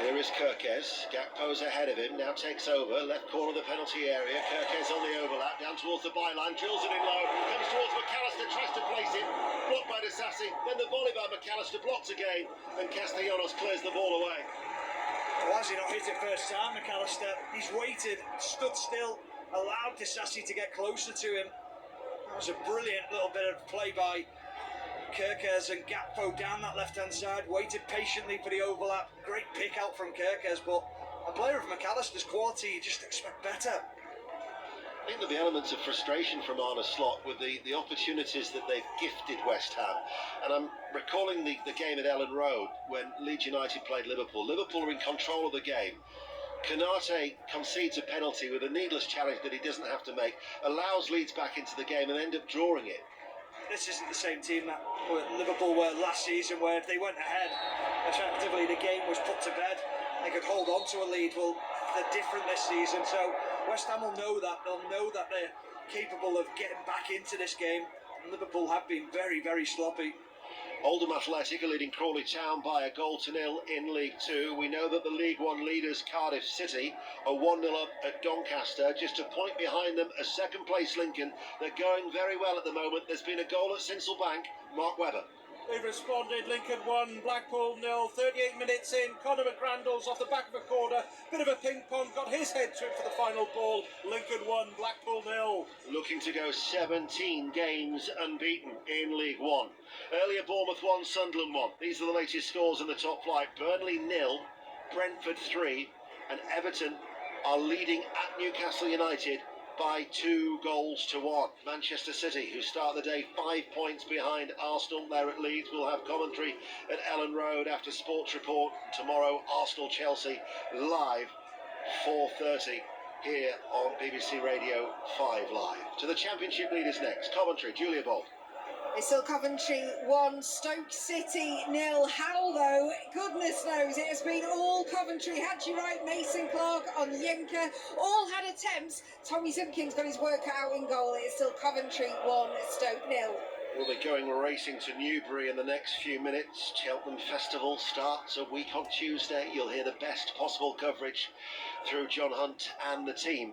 Here is Kirkes. Gakpo's ahead of him, now takes over. Left corner of the penalty area. Kirkes on the overlap, down towards the byline, drills it in low. Comes towards McAllister, tries to place it. Blocked by Disasi. Then the volley by McAllister, blocked again. And Castellanos clears the ball away. Why has he not hit it first time, McAllister? He's waited, stood still, allowed Disasi to get closer to him. That was a brilliant little bit of play by Kirkes, and Gakpo down that left-hand side, waited patiently for the overlap. Great pick out from Kirkes, but a player of McAllister's quality, you just expect better. I think there'll be elements of frustration from Arne Slot with the opportunities that they've gifted West Ham. And I'm recalling the game at Ellen Road when Leeds United played Liverpool. Liverpool are in control of the game. Canate concedes a penalty with a needless challenge that he doesn't have to make, allows Leeds back into the game and end up drawing it. This isn't the same team that Liverpool were last season, where if they went ahead, effectively the game was put to bed. They could hold on to a lead. Well, they're different this season, so West Ham will know that. They'll know that they're capable of getting back into this game. And Liverpool have been very, very sloppy. Oldham Athletic are leading Crawley Town by a goal to 0 in League 2. We know that the League 1 leaders, Cardiff City, are 1-0 up at Doncaster. Just a point behind them, a second place Lincoln. They're going very well at the moment. There's been a goal at Sincil Bank. Mark Webber. They've responded. Lincoln 1, Blackpool 0. 38 minutes in. Conor McGrandles off the back of a corner. Bit of a ping pong. Got his head to it for the final ball. Lincoln 1, Blackpool 0. Looking to go 17 games unbeaten in League One. Earlier, Bournemouth 1, Sunderland 1. These are the latest scores in the top flight. Burnley 0, Brentford 3, and Everton are leading at Newcastle United by 2 goals to 1. Manchester City, who start the day 5 points behind Arsenal there at Leeds, will have commentary at Ellen Road after Sports Report tomorrow. Arsenal-Chelsea live 4:30 here on BBC Radio 5 Live. To the Championship leaders next. Commentary, Julia Bolt. It's still Coventry 1, Stoke City 0. How though? Goodness knows it has been all Coventry. Hadji Wright, Mason Clark, Onyeka, all had attempts. Tommy Simpkins got his work cut out in goal. It's still Coventry 1, Stoke 0. We'll be going racing to Newbury in the next few minutes. Cheltenham Festival starts a week on Tuesday. You'll hear the best possible coverage through John Hunt and the team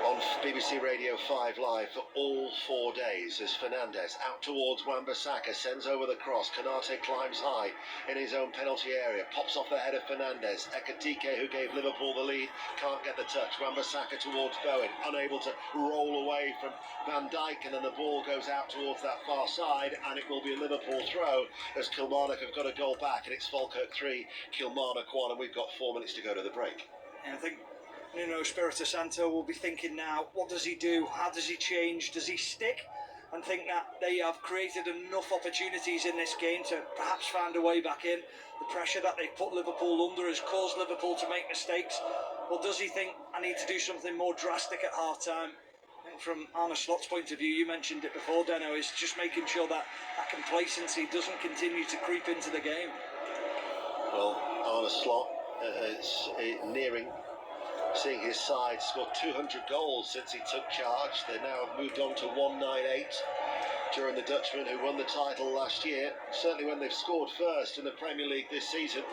on BBC Radio 5 Live for all 4 days as Fernandes out towards Wan-Bissaka, sends over the cross. Konate climbs high in his own penalty area, pops off the head of Fernandes. Ekitike, who gave Liverpool the lead, can't get the touch. Wan-Bissaka towards Bowen, unable to roll away from Van Dijk, and then the ball goes out towards that far side, and it will be a Liverpool throw as Kilmarnock have got a goal back, and it's Falkirk 3, Kilmarnock 1, and we've got 4 minutes to go to the break. And I think Nuno Espirito Santo will be thinking now, what does he do? How does he change? Does he stick? And think that they have created enough opportunities in this game to perhaps find a way back in. The pressure that they've put Liverpool under has caused Liverpool to make mistakes. Or does he think, I need to do something more drastic at half-time? I think from Arne Slot's point of view, you mentioned it before, Deno, is just making sure that that complacency doesn't continue to creep into the game. Well, Arne Slot is nearing seeing his side score 200 goals since he took charge. They now have moved on to 198 during the Dutchman who won the title last year. Certainly when they've scored first in the Premier League this season.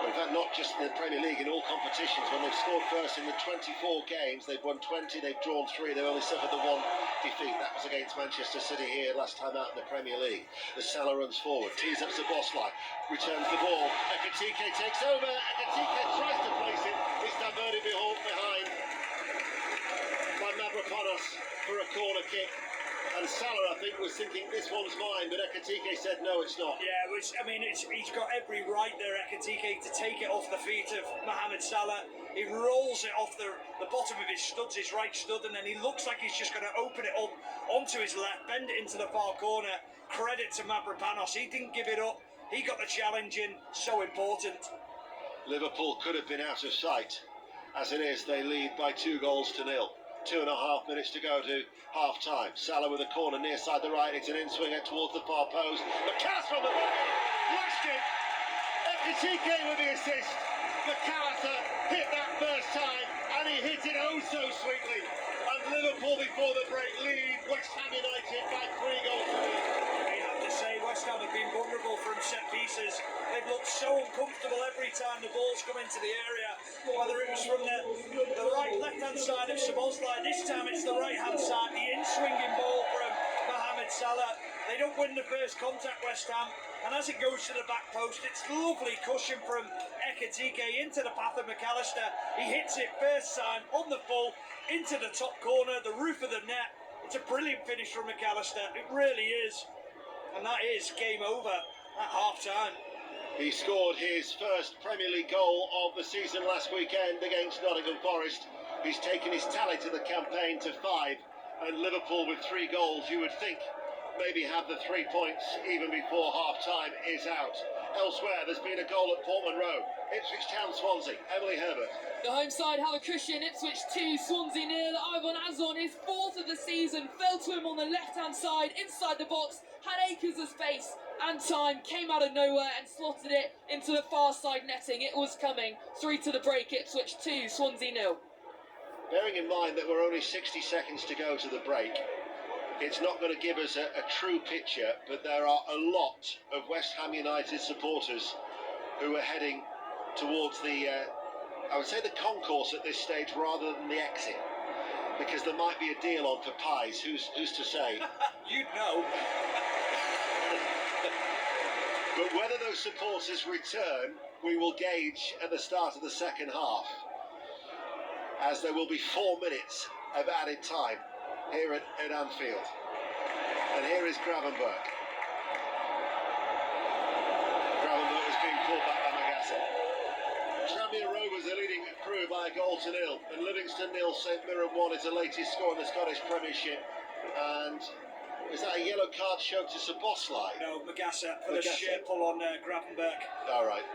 Well, in fact, not just in the Premier League, in all competitions. When they've scored first in the 24 games, they've won 20, they've drawn 3, they've only suffered the 1 defeat. That was against Manchester City here last time out in the Premier League. As Salah runs forward, tees up Szoboszlai, returns the ball. Ekitike takes over. Ekitike tries to place it. It's diverted behind by Mavropanos for a corner kick. And Salah, I think, was thinking this one's mine, but Ekitike said no, it's not. Yeah, which, I mean, he's got every right there, Ekitike, to take it off the feet of Mohamed Salah. He rolls it off the bottom of his studs, his right stud, and then he looks like he's just going to open it up onto his left, bend it into the far corner. Credit to Mavropanos, he didn't give it up. He got the challenge in, so important. Liverpool could have been out of sight. As it is, they lead by 2 goals to 0. 2.5 minutes to go to half-time. Salah with a corner near side the right. It's an in-swinger towards the far post. McAllister on the back. Lashed it. Ekitike with the assist. McAllister hit that first time, and he hit it oh so sweetly. And Liverpool before the break lead West Ham United by 3 goals to 0. You have to say, West Ham have been vulnerable from set pieces. They've looked so uncomfortable every time the ball's come into the area. Whether it was from the right left-hand side of Szoboszlai, this time it's the right-hand side, the in-swinging ball from Mohamed Salah. They don't win the first contact, West Ham, and as it goes to the back post, it's lovely cushion from Ekitike into the path of McAllister. He hits it first time on the full into the top corner, the roof of the net. It's a brilliant finish from McAllister, it really is, and that is game over at half-time. He scored his first Premier League goal of the season last weekend against Nottingham Forest. He's taken his tally to the campaign to 5, and Liverpool with 3 goals, you would think, maybe have the 3 points even before half-time is out. Elsewhere, there's been a goal at Portman Road. Ipswich Town, Swansea. Emily Herbert. The home side have a cushion. Ipswich 2, Swansea 0. Ivan Azon, his 4th of the season, fell to him on the left-hand side, inside the box, had acres of space and time, came out of nowhere and slotted it into the far side netting. It was coming. 3 to the break. Ipswich 2, Swansea 0. Bearing in mind that we're only 60 seconds to go to the break, it's not going to give us a true picture, but there are a lot of West Ham United supporters who are heading towards the, I would say the concourse at this stage rather than the exit, because there might be a deal on for pies. Who's to say? You'd know. But whether those supporters return, we will gauge at the start of the second half, as there will be 4 minutes of added time here at Anfield. And here is Gravenberch. Gravenberch was being called back by Magassa. Tranmere Rovers are leading through by a goal to nil, and Livingston 0, St Mirren 1 is the latest score in the Scottish Premiership. And is that a yellow card shown to Szoboszlai? No, Magassa put a shirt pull on Gravenberch. All right.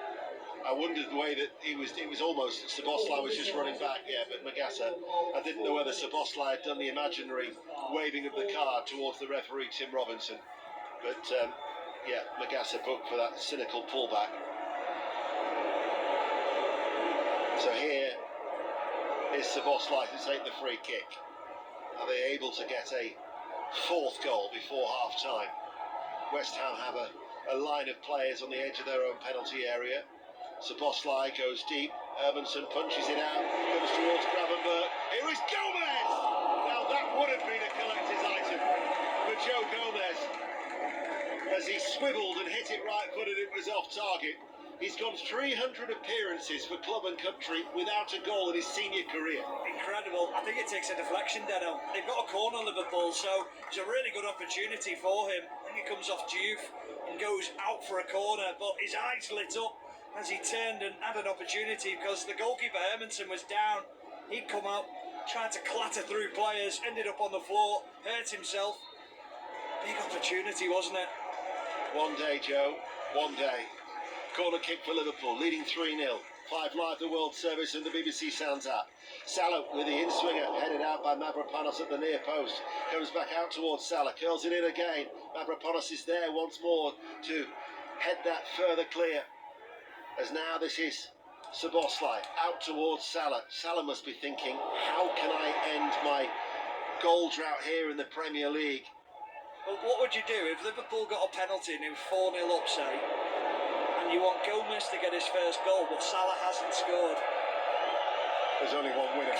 I wondered the way that it was almost Szoboszlai was just running back, yeah, but Magassa, I didn't know whether Szoboszlai had done the imaginary waving of the card towards the referee, Tim Robinson. But, yeah, Magassa booked for that cynical pullback. So here is Szoboszlai to take the free kick. Are they able to get a fourth goal before half-time? West Ham have a line of players on the edge of their own penalty area. Szoboszlai goes deep, Hermansen punches it out, comes towards Gravenberch. Here is Gomez! Now that would have been a collector's item for Joe Gomez. As he swiveled and hit it right-footed, it was off target. He's gone 300 appearances for club and country without a goal in his senior career. Incredible. I think it takes a deflection, Deno. They've got a corner, Liverpool, so it's a really good opportunity for him. I think he comes off Diouf and goes out for a corner, but his eyes lit up as he turned and had an opportunity, because the goalkeeper Hermansen was down. He'd come out, tried to clatter through players, ended up on the floor, hurt himself. Big opportunity, wasn't it? One day, Joe, one day. Corner kick for Liverpool, leading 3-0. 5 Live, the World Service and the BBC Sounds app. Salah with the in-swinger, headed out by Mavropanos at the near post. Comes back out towards Salah, curls it in again. Mavropanos is there once more to head that further clear. As now this is Szoboszlai out towards Salah. Salah must be thinking, how can I end my goal drought here in the Premier League? Well, what would you do if Liverpool got a penalty and it was 4-0 up, say, and you want Gomez to get his first goal, but Salah hasn't scored? There's only one winner.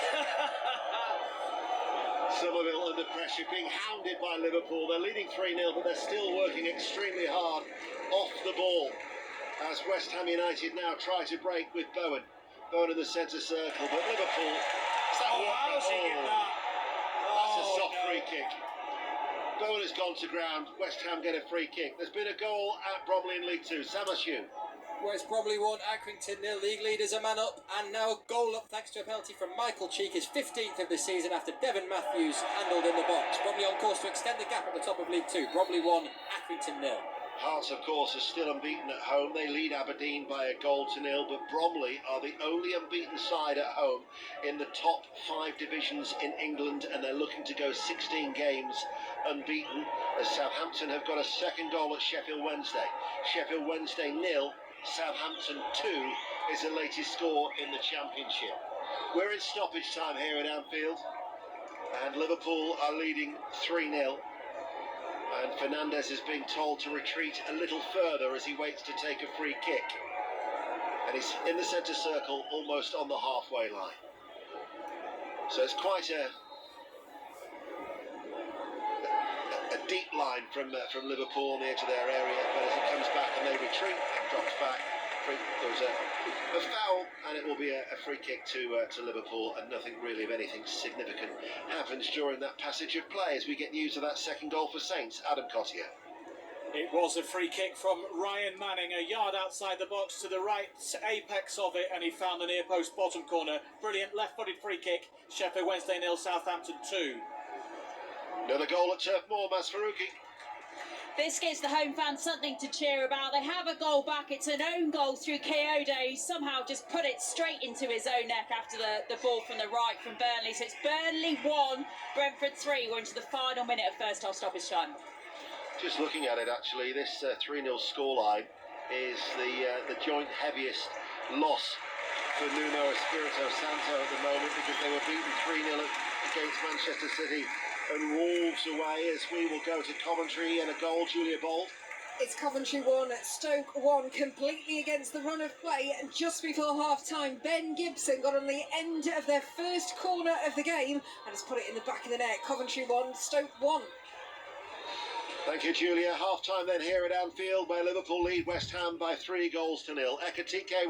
Somerville under pressure, being hounded by Liverpool. They're leading 3-0, but they're still working extremely hard off the ball. As West Ham United now try to break with Bowen. Bowen in the centre circle, but Liverpool... How's he get that? That's a soft free kick. Bowen has gone to ground. West Ham get a free kick. There's been a goal at Bromley in League 2. Samashu. West Bromley 1, Accrington 0. League leaders a man up, and now a goal up thanks to a penalty from Michael Cheek, his 15th of the season after Devon Matthews handled in the box. Bromley on course to extend the gap at the top of League 2. Bromley 1, Accrington 0. Hearts, of course, are still unbeaten at home. They lead Aberdeen by a goal to nil, but Bromley are the only unbeaten side at home in the top 5 divisions in England, and they're looking to go 16 games unbeaten, as Southampton have got a second goal at Sheffield Wednesday. Sheffield Wednesday 0, Southampton 2 is the latest score in the Championship. We're in stoppage time here at Anfield, and Liverpool are leading 3-0. And Fernandes is being told to retreat a little further as he waits to take a free kick. And he's in the centre circle, almost on the halfway line. So it's quite a deep line from Liverpool on the edge of their area. But as it comes back and they retreat and drops back, there was a foul, and it will be a free kick to Liverpool, and nothing really of anything significant happens during that passage of play as we get news of that second goal for Saints. Adam Cottier. It was a free kick from Ryan Manning, a yard outside the box to the right apex of it, and he found the near post bottom corner. Brilliant left-footed free kick. Sheffield Wednesday 0, Southampton 2. Another goal at Turf Moor, Masfarouki. This gives the home fans something to cheer about. They have a goal back. It's an own goal through Kyoto. He somehow just put it straight into his own neck after the ball from the right from Burnley. So it's Burnley 1, Brentford 3. We're into the final minute of first half stoppage time. Just looking at it, actually, this 3-0 scoreline is the joint heaviest loss for Nuno Espirito Santo at the moment, because they were beaten 3-0 against Manchester City and Wolves away, as we will go to commentary and a goal. Julia Bold. It's Coventry 1, Stoke 1, completely against the run of play. And just before half-time, Ben Gibson got on the end of their first corner of the game and has put it in the back of the net. Coventry 1, Stoke 1. Thank Thank you, Julia. Half time then here at Anfield, where Liverpool lead West Ham by 3 goals to nil. Ekatike